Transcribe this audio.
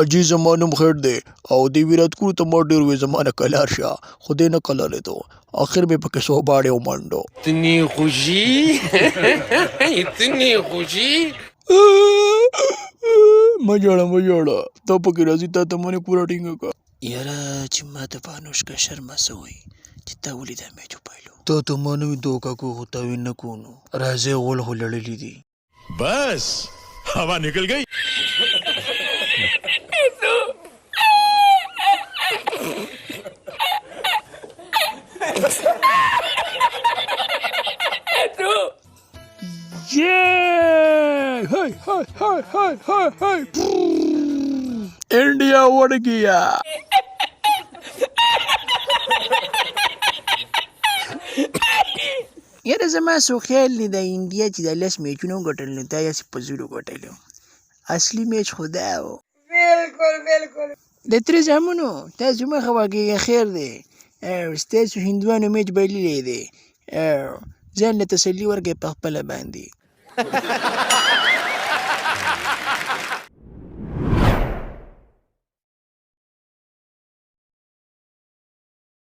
اجي زما نوم خیر دی او دې ویرات کړو ته ما ډېر وې زما نه کلار شه خو دې نه کللی تو آخر مې پکې څو باړې ومنډو اتنی خوشی اتنی خوشی مه ژاړه تا پکې راځي تا ته منې پوره ټینګه کړه یاره چې ما ته په انوشکا شرما څه وایي چې تا ولې دا میچ وبایلو تا ته ما نوې دوکه کو خو تا وین نه کو نو راځئ غول خو لړلي دي बस हवा निकल गई इंडिया उड़ गया یاره زما سو خیال دی د انډیا چې د 10 میچونه وګټل نو دا یې په زورو ګټلو اصلي میچ خو دا و بالکل د ترې زامنو تاسو مه خفه کېږئ خیر دی ستاسو هندوانو میچ بایللی دی ځان له تسلي ورکړئ په خپله باندې